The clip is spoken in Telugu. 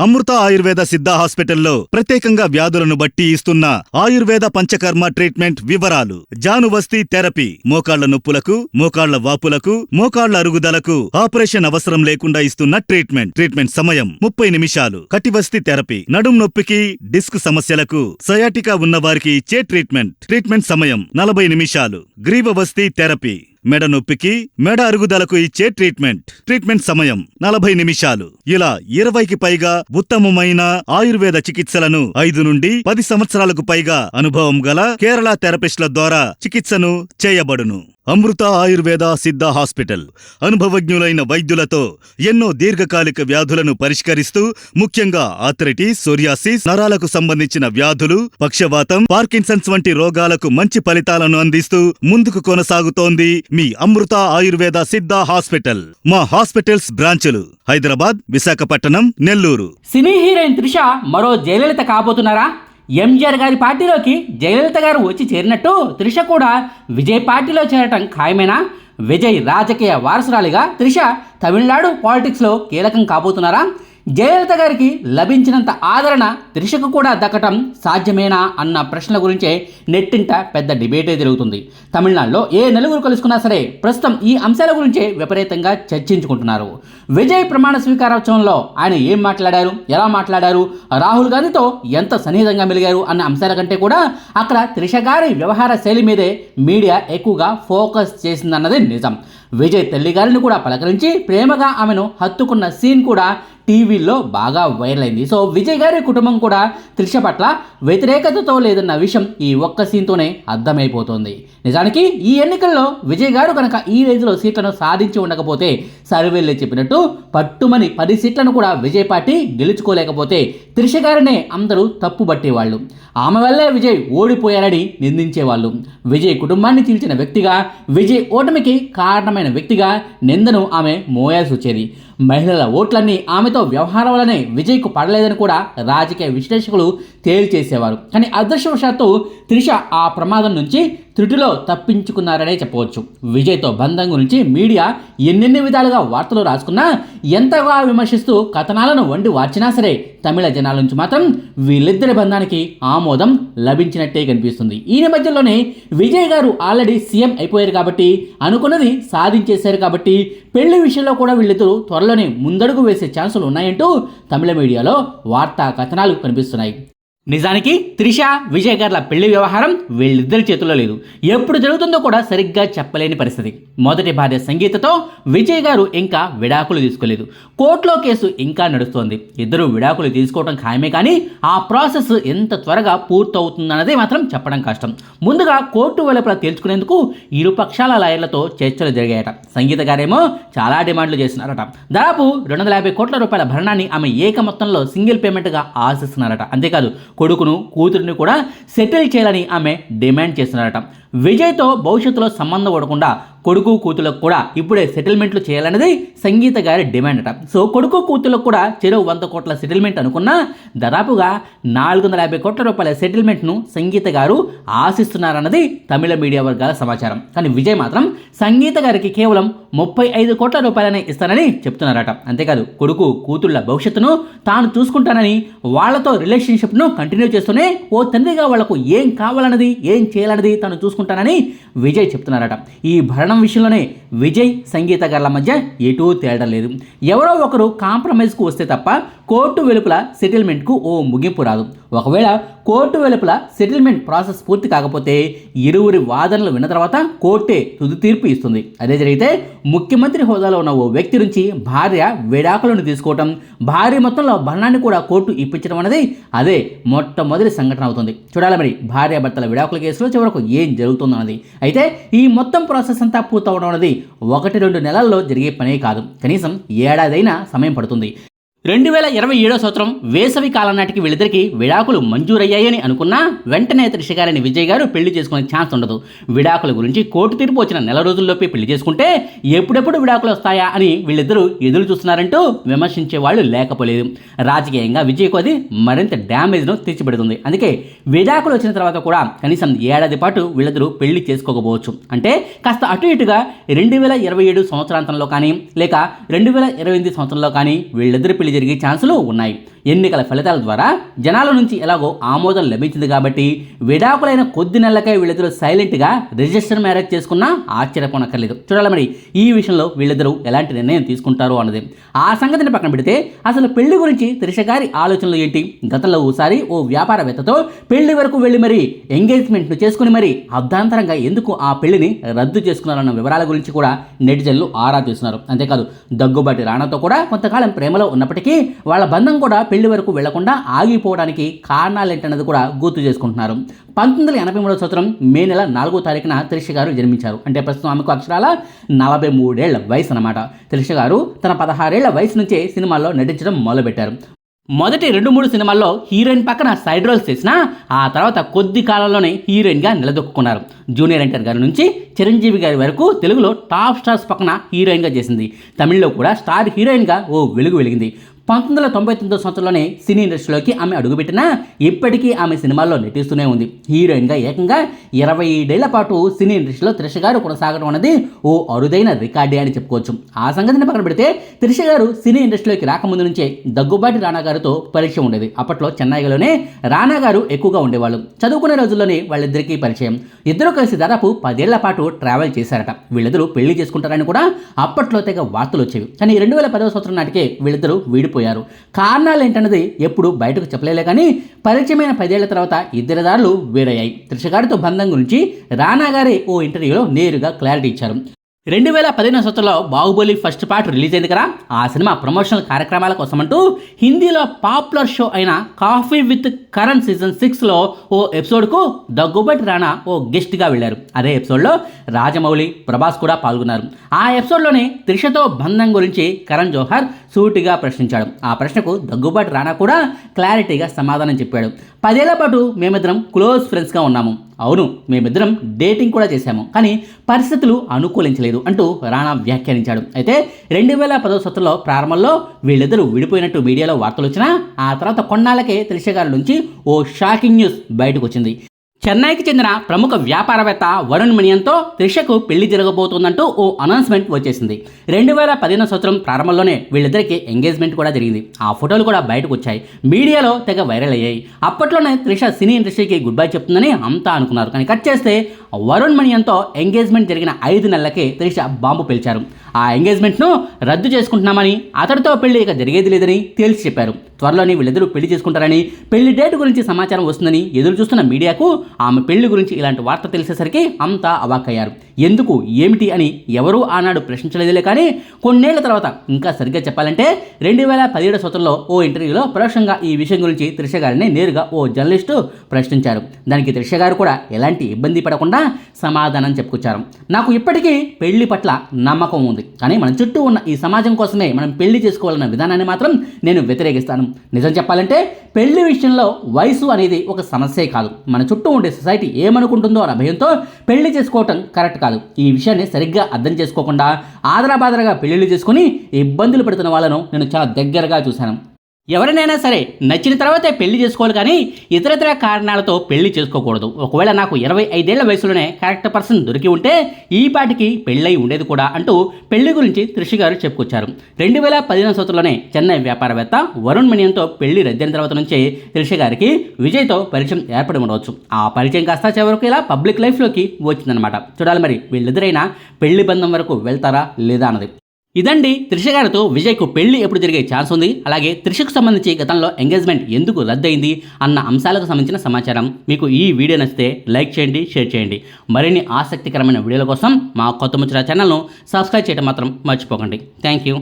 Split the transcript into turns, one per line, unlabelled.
అమృత ఆయుర్వేద సిద్ధ హాస్పిటల్లో ప్రత్యేకంగా వ్యాధులను బట్టి ఇస్తున్న ఆయుర్వేద పంచకర్మ ట్రీట్మెంట్ వివరాలు. జానువస్తి థెరపీ, మోకాళ్ల నొప్పులకు, మోకాళ్ల వాపులకు, మోకాళ్ల అరుగుదలకు ఆపరేషన్ అవసరం లేకుండా ఇస్తున్న ట్రీట్మెంట్ సమయం 30 నిమిషాలు. కటివస్తి థెరపీ, నడుం నొప్పికి, డిస్క్ సమస్యలకు, సయాటికా ఉన్నవారికి ఇచ్చే ట్రీట్మెంట్ సమయం 40 నిమిషాలు. గ్రీవవస్తి థెరపీ, మెడ నొప్పికి, మెడ అరుగుదలకు ఇచ్చే ట్రీట్మెంట్ సమయం 40 నిమిషాలు. ఇలా 20కి పైగా ఉత్తమమైన ఆయుర్వేద చికిత్సలను 5 నుండి 10 సంవత్సరాలకు పైగా అనుభవం గల కేరళ థెరపిస్టుల ద్వారా చికిత్సను చేయబడును. అమృత ఆయుర్వేద సిద్ధ హాస్పిటల్ అనుభవజ్ఞులైన వైద్యులతో ఎన్నో దీర్ఘకాలిక వ్యాధులను పరిష్కరిస్తూ, ముఖ్యంగా ఆర్థరైటిస్, సోరియాసిస్, నరాలకు సంబంధించిన వ్యాధులు, పక్షవాతం, పార్కిన్సన్స్ వంటి రోగాలకు మంచి ఫలితాలను అందిస్తూ ముందుకు కొనసాగుతోంది మీ అమృత ఆయుర్వేద సిద్ధ హాస్పిటల్. మా హాస్పిటల్స్ బ్రాంచులు హైదరాబాద్, విశాఖపట్నం, నెల్లూరు.
సినీ హీరోయిన్ త్రిష మరో జయలలిత కాబోతున్నారా? ఎంజీఆర్ గారి పార్టీలోకి జయలలిత గారు వచ్చి చేరినట్టు త్రిష కూడా విజయ్ పార్టీలో చేరటం ఖాయమేనా? విజయ్ రాజకీయ వారసురాలిగా త్రిష తమిళనాడు పాలిటిక్స్లో కీలకం కాబోతున్నారా? జయలలిత గారికి లభించినంత ఆదరణ త్రిషకు కూడా దక్కటం సాధ్యమేనా అన్న ప్రశ్నల గురించే నెట్టింట పెద్ద డిబేటే జరుగుతుంది. తమిళనాడులో ఏ నలుగురు కలుసుకున్నా సరే ప్రస్తుతం ఈ అంశాల గురించే విపరీతంగా చర్చించుకుంటున్నారు. విజయ్ ప్రమాణ స్వీకారోత్సవంలో ఆయన ఏం మాట్లాడారు, ఎలా మాట్లాడారు, రాహుల్ గాంధీతో ఎంత సన్నిహితంగా మెలిగారు అన్న అంశాల కంటే కూడా అక్కడ త్రిష గారి వ్యవహార శైలి మీదే మీడియా ఎక్కువగా ఫోకస్ చేసిందన్నది నిజం. విజయ్ తల్లిగారిని కూడా పలకరించి ప్రేమగా ఆమెను హత్తుకున్న సీన్ కూడా టీవీలో బాగా వైరల్ అయింది. సో విజయ్ గారి కుటుంబం కూడా త్రిష పట్ల వ్యతిరేకతతో లేదన్న విషయం ఈ ఒక్క సీన్తోనే అర్థమైపోతుంది. నిజానికి ఈ ఎన్నికల్లో విజయ్ గారు కనుక ఈ రేంజ్లో సీట్లను సాధించి ఉండకపోతే సర్వేలు చెప్పినట్టు పట్టుమని 10 సీట్లను కూడా విజయ్ పార్టీ గెలుచుకోలేకపోతే త్రిష గారినే అందరూ తప్పుబట్టేవాళ్ళు. ఆమె వల్లే విజయ్ ఓడిపోయారని నిందించేవాళ్ళు. విజయ్ కుటుంబాన్ని చీల్చిన వ్యక్తిగా, విజయ్ ఓటమికి కారణమైన వ్యక్తిగా నిందను ఆమె మోయాల్సి వచ్చేది. మహిళల ఓట్లన్నీ ఆమెతో వ్యవహారం వల్లనే విజయ్కు పడలేదని కూడా రాజకీయ విశ్లేషకులు తేల్చేసేవారు. కానీ అదృష్టవశాత్తు త్రిష ఆ ప్రమాదం నుంచి త్రుటిలో తప్పించుకున్నారనే చెప్పవచ్చు. విజయ్తో బంధం గురించి మీడియా ఎన్నెన్ని విధాలుగా వార్తలు రాసుకున్నా, ఎంతగా విమర్శిస్తూ కథనాలను వండి వార్చినా సరే తమిళ జనాల నుంచి మాత్రం వీళ్ళిద్దరి బంధానికి ఆమోదం లభించినట్టే కనిపిస్తుంది. ఈ నేపథ్యంలోనే విజయ్ గారు ఆల్రెడీ సీఎం అయిపోయారు కాబట్టి, అనుకున్నది సాధించేశారు కాబట్టి పెళ్లి విషయంలో కూడా వీళ్ళిద్దరూ త్వరలోనే ముందడుగు వేసే ఛాన్సులు ఉన్నాయంటూ తమిళ మీడియాలో వార్తా కథనాలు కనిపిస్తున్నాయి. నిజానికి త్రిష, విజయ్ గార్ల పెళ్లి వ్యవహారం వీళ్ళిద్దరి చేతుల్లో లేదు. ఎప్పుడు జరుగుతుందో కూడా సరిగ్గా చెప్పలేని పరిస్థితి. మొదటి భార్య సంగీతతో విజయ్ గారు ఇంకా విడాకులు తీసుకోలేదు. కోర్టులో కేసు ఇంకా నడుస్తోంది. ఇద్దరు విడాకులు తీసుకోవడం ఖాయమే, కానీ ఆ ప్రాసెస్ ఎంత త్వరగా పూర్తవుతుందన్నదే మాత్రం చెప్పడం కష్టం. ముందుగా కోర్టు వెలుపల తేల్చుకునేందుకు ఇరు పక్షాల లాయర్లతో చర్చలు జరిగాయట. సంగీత గారేమో చాలా డిమాండ్లు చేస్తున్నారట. దాదాపు 250 కోట్ల రూపాయల భరణాన్ని ఆమె ఏక మొత్తంలో సింగిల్ పేమెంట్గా ఆశిస్తున్నారట. అంతేకాదు కొడుకును, కూతురిని కూడా సెటిల్ చేయాలని ఆమె డిమాండ్ చేస్తున్నారట. విజయ్తో భవిష్యత్తులో సంబంధం పడకుండా కొడుకు, కూతులకు కూడా ఇప్పుడే సెటిల్మెంట్లు చేయాలన్నది సంగీత గారి డిమాండ్ అట. సో కొడుకు, కూతులకు కూడా చెరువు 100 కోట్ల సెటిల్మెంట్ అనుకున్నా దాదాపుగా 450 కోట్ల రూపాయల సెటిల్మెంట్ను సంగీత గారు ఆశిస్తున్నారన్నది తమిళ మీడియా వర్గాల సమాచారం. కానీ విజయ్ మాత్రం సంగీత గారికి కేవలం 35 కోట్ల రూపాయలనే ఇస్తానని చెప్తున్నారట. అంతేకాదు కొడుకు, కూతుళ్ల భవిష్యత్తును తాను చూసుకుంటానని, వాళ్లతో రిలేషన్షిప్ను కంటిన్యూ చేస్తూనే ఓ తండ్రిగా వాళ్లకు ఏం కావాలన్నది, ఏం చేయాలన్నది తాను చూసుకుంటానని విజయ్ చెప్తున్నారట. ఈ భరణం విషయంలోనే విజయ్, సంగీత గార్ల మధ్య ఎటూ తేడా లేదు. ఎవరో ఒకరు కాంప్రమైజ్కు వస్తే తప్ప కోర్టు వెలుపల సెటిల్మెంట్కు ఓ ముగింపు రాదు. ఒకవేళ కోర్టు వెలుపల సెటిల్మెంట్ ప్రాసెస్ పూర్తి కాకపోతే ఇరువురి వాదనలు విన్న తర్వాత కోర్టే తుది తీర్పు ఇస్తుంది. అదే జరిగితే ముఖ్యమంత్రి హోదాలో ఉన్న ఓ వ్యక్తి నుంచి భార్య విడాకులను తీసుకోవటం, భారీ మొత్తంలో భరణాన్ని కూడా కోర్టు ఇప్పించడం అనేది అదే మొట్టమొదటి సంఘటన అవుతుంది. చూడాలి మరి భార్యాభర్తల విడాకుల కేసులో చివరకు ఏం జరుగుతుందో అన్నది. అయితే ఈ మొత్తం ప్రాసెస్ అంతా పూర్తవడం అనేది 1-2 నెలల్లో జరిగే పనే కాదు. కనీసం ఏడాదైనా సమయం పడుతుంది. 2027 సంవత్సరం వేసవి కాలం నాటికి వీళ్ళిద్దరికి విడాకులు మంజూరయ్యాయని అనుకున్నా వెంటనే త్రిష గారిని విజయ్ గారు పెళ్లి చేసుకునే ఛాన్స్ ఉండదు. విడాకుల గురించి కోర్టు తీర్పు వచ్చిన నెల రోజుల్లోపే పెళ్లి చేసుకుంటే ఎప్పుడెప్పుడు విడాకులు వస్తాయా అని వీళ్ళిద్దరూ ఎదురు చూస్తున్నారంటూ విమర్శించే వాళ్ళు లేకపోలేదు. రాజకీయంగా విజయ్కు అది మరింత డ్యామేజ్ను తెచ్చిపెడుతుంది. అందుకే విడాకులు వచ్చిన తర్వాత కూడా కనీసం ఏడాది పాటు వీళ్ళిద్దరూ పెళ్లి చేసుకోకపోవచ్చు. అంటే కాస్త అటు ఇటుగా 2027 సంవత్సరాంతంలో కానీ లేక 2028 సంవత్సరంలో కానీ వీళ్ళిద్దరు పెళ్లి జరిగే ఛాన్సులు ఉన్నాయి. ఎన్నికల ఫలితాల ద్వారా జనాల నుంచి ఎలాగో ఆమోదం లభించింది కాబట్టి విడాకులైన కొద్ది నెలలకే వీళ్ళిద్దరూ సైలెంట్గా రిజిస్టర్ మ్యారేజ్ చేసుకున్నా ఆశ్చర్యపోనక్కర్లేదు. చూడాలి మరి ఈ విషయంలో వీళ్ళిద్దరూ ఎలాంటి నిర్ణయం తీసుకుంటారో అన్నది. ఆ సంగతిని పక్కన పెడితే అసలు పెళ్లి గురించి త్రిష గారి ఆలోచనలు ఏంటి? గతంలో ఓసారి ఓ వ్యాపారవేత్తతో పెళ్లి వరకు వెళ్ళి మరి ఎంగేజ్మెంట్ను చేసుకుని మరి అర్ధాంతరంగా ఎందుకు ఆ పెళ్లిని రద్దు చేసుకున్నారన్న వివరాల గురించి కూడా నెటిజన్లు ఆరా తీస్తున్నారు. అంతేకాదు దగ్గుబాటి రాణాతో కూడా కొంతకాలం ప్రేమలో ఉన్నప్పటికీ వాళ్ళ బంధం కూడా పెళ్లి వరకు వెళ్లకుండా ఆగిపోవడానికి కారణాలేంటన్నది కూడా గుర్తు చేసుకుంటున్నారు. 1983 సంవత్సరం మే నెల 4వ తారీఖున త్రిష గారు జన్మించారు. అంటే ప్రస్తుతం ఆమెకు అక్షరాల 43 ఏళ్ల వయసు అన్నమాట. త్రిష గారు తన 16 ఏళ్ల వయసు నుంచే సినిమాల్లో నటించడం మొదలుపెట్టారు. మొదటి 2-3 సినిమాల్లో హీరోయిన్ పక్కన సైడ్ రోల్స్ చేసినా ఆ తర్వాత కొద్ది కాలంలోనే హీరోయిన్గా నిలదొక్కున్నారు. జూనియర్ ఎన్టీఆర్ గారి నుంచి చిరంజీవి గారి వరకు తెలుగులో టాప్ స్టార్స్ పక్కన హీరోయిన్గా చేసింది. తమిళ్లో కూడా స్టార్ హీరోయిన్గా ఓ వెలుగు వెలిగింది. 1999 సంవత్సరంలోనే సినీ ఇండస్ట్రీలోకి ఆమె అడుగుపెట్టినా ఇప్పటికీ ఆమె సినిమాల్లో నటిస్తూనే ఉంది. హీరోయిన్గా ఏకంగా 27 ఏళ్ల పాటు సినీ ఇండస్ట్రీలో త్రిష గారు కొనసాగడం అనేది ఓ అరుదైన రికార్డే అని చెప్పుకోవచ్చు. ఆ సంగతిని పక్కన పెడితే త్రిష గారు సినీ ఇండస్ట్రీలోకి రాకముందు నుంచే దగ్గుబాటి రాణా గారితో పరిచయం ఉండేది. అప్పట్లో చెన్నైలోనే రాణా గారు ఎక్కువగా ఉండేవాళ్ళు. చదువుకునే రోజుల్లోనే వాళ్ళిద్దరికీ పరిచయం. ఇద్దరు కలిసి దాదాపు 10 ఏళ్ల పాటు ట్రావెల్ చేశారట. వీళ్ళిద్దరూ పెళ్లి చేసుకుంటారని కూడా అప్పట్లో తెగ వార్తలు వచ్చేవి. కానీ 2010 సంవత్సరం నాటికే వీళ్ళిద్దరూ విడిపోయారు. కారణాలు ఏంటన్నది ఎప్పుడు బయటకు చెప్పలేలే కానీ పరిచయమైన 10 ఏళ్ల తర్వాత ఇద్దరి దారులు వేరయ్యాయి. త్రిష గారితో బంధం గురించి రాణా గారే ఓ ఇంటర్వ్యూలో నేరుగా క్లారిటీ ఇచ్చారు. 2015 సంవత్సరంలో బాహుబలి ఫస్ట్ పార్ట్ రిలీజ్ అయింది కదా, ఆ సినిమా ప్రమోషనల్ కార్యక్రమాల కోసమంటూ హిందీలో పాపులర్ షో అయిన కాఫీ విత్ కరణ్ సీజన్ 6లో ఓ ఎపిసోడ్కు దగ్గుబాటి రాణా ఓ గెస్ట్గా వెళ్ళారు. అదే ఎపిసోడ్లో రాజమౌళి, ప్రభాస్ కూడా పాల్గొన్నారు. ఆ ఎపిసోడ్లోనే త్రిషతో బంధం గురించి కరణ్ జోహర్ సూటిగా ప్రశ్నించాడు. ఆ ప్రశ్నకు దగ్గుబాటి రాణా కూడా క్లారిటీగా సమాధానం చెప్పాడు. 10 ఏళ్ల పాటు మేమిద్దరం క్లోజ్ ఫ్రెండ్స్గా ఉన్నాము. అవును, మేమిద్దరం డేటింగ్ కూడా చేశాము, కానీ పరిస్థితులు అనుకూలించలేదు అంటూ రాణా వ్యాఖ్యానించాడు. అయితే 2010 సంవత్సరంలో ప్రారంభంలో వీళ్ళిద్దరూ విడిపోయినట్టు మీడియాలో వార్తలు వచ్చినా ఆ తర్వాత కొన్నాళ్ళకే త్రిష గారి నుంచి ఓ షాకింగ్ న్యూస్ బయటకు వచ్చింది. చెన్నైకి చెందిన ప్రముఖ వ్యాపారవేత్త వరుణ్ మణియన్తో త్రిషకు పెళ్లి జరగబోతోందంటూ ఓ అనౌన్స్మెంట్ వచ్చేసింది. 2015 సంవత్సరం ప్రారంభంలోనే వీళ్ళిద్దరికి ఎంగేజ్మెంట్ కూడా జరిగింది. ఆ ఫోటోలు కూడా బయటకు వచ్చాయి, మీడియాలో తెగ వైరల్ అయ్యాయి. అప్పట్లోనే త్రిష సినీ ఇండస్ట్రీకి గుడ్ బై చెప్తుందని అంతా అనుకున్నారు. కానీ కట్ చేస్తే వరుణ్ మణియన్తో ఎంగేజ్మెంట్ జరిగిన 5 నెలలకే త్రిష బాంబు పేల్చారు. ఆ ఎంగేజ్మెంట్ను రద్దు చేసుకుంటున్నామని, అతడితో పెళ్లి ఇక జరిగేది లేదని తేల్చి చెప్పారు. త్వరలోనే వీళ్ళిద్దరూ పెళ్లి చేసుకుంటారని, పెళ్లి డేట్ గురించి సమాచారం వస్తుందని ఎదురు చూస్తున్న మీడియాకు ఆమె పెళ్లి గురించి ఇలాంటి వార్త తెలిసేసరికి అంతా అవాక్కయ్యారు. ఎందుకు ఏమిటి అని ఎవరూ ఆనాడు ప్రశ్నించలేదులే కానీ కొన్నేళ్ల తర్వాత, ఇంకా సరిగ్గా చెప్పాలంటే 2017 సంవత్సరంలో ఓ ఇంటర్వ్యూలో పరోక్షంగా ఈ విషయం గురించి త్రిష గారిని నేరుగా ఓ జర్నలిస్టు ప్రశ్నించారు. దానికి త్రిష గారు కూడా ఎలాంటి ఇబ్బంది పడకుండా సమాధానం చెప్పుకొచ్చారు. నాకు ఇప్పటికీ పెళ్లి పట్ల నమ్మకం ఉంది, కానీ మన చుట్టూ ఉన్న ఈ సమాజం కోసమే మనం పెళ్లి చేసుకోవాలన్న విధానాన్ని మాత్రం నేను వ్యతిరేకిస్తాను. నిజం చెప్పాలంటే పెళ్లి విషయంలో వయసు అనేది ఒక సమస్యే కాదు. మన చుట్టూ ఉండే సొసైటీ ఏమనుకుంటుందో అన్న భయంతో పెళ్లి చేసుకోవటం కరెక్ట్ కాదు. ఈ విషయాన్ని సరిగ్గా అర్థం చేసుకోకుండా ఆదరాబాదరగా పెళ్లిళ్ళు చేసుకుని ఇబ్బందులు పడుతున్న వాళ్ళను నేను చాలా దగ్గరగా చూశాను. ఎవరినైనా సరే నచ్చిన తర్వాతే పెళ్లి చేసుకోవాలి, కానీ ఇతరతర కారణాలతో పెళ్లి చేసుకోకూడదు. ఒకవేళ నాకు 25 ఏళ్ల వయసులోనే కరెక్ట్ పర్సన్ దొరికి ఉంటే ఈ పాటికి పెళ్ళై ఉండేది కూడా అంటూ పెళ్లి గురించి త్రిష గారు చెప్పుకొచ్చారు. 2015 సంవత్సరంలోనే చెన్నై వ్యాపారవేత్త వరుణ్ మణియన్తో పెళ్లి రద్దయిన తర్వాత నుంచే త్రిష గారికి విజయ్తో పరిచయం ఏర్పడి ఉండవచ్చు. ఆ పరిచయం కాస్త చివరకు ఇలా పబ్లిక్ లైఫ్లోకి వచ్చిందనమాట. చూడాలి మరి వీళ్ళిద్దరైనా పెళ్లి బంధం వరకు వెళ్తారా లేదా అన్నది. ఇదండి త్రిష గారితో విజయ్కు పెళ్లి ఎప్పుడు జరిగే ఛాన్స్ ఉంది, అలాగే త్రిషకు సంబంధించి గతంలో ఎంగేజ్మెంట్ ఎందుకు రద్దయింది అన్న అంశాలకు సంబంధించిన సమాచారం. మీకు ఈ వీడియో నచ్చితే లైక్ చేయండి, షేర్ చేయండి. మరిన్ని ఆసక్తికరమైన వీడియోల కోసం మా కొత్త ముచ్చట ఛానల్ను సబ్స్క్రైబ్ చేయడం మాత్రం మర్చిపోకండి. Thank you.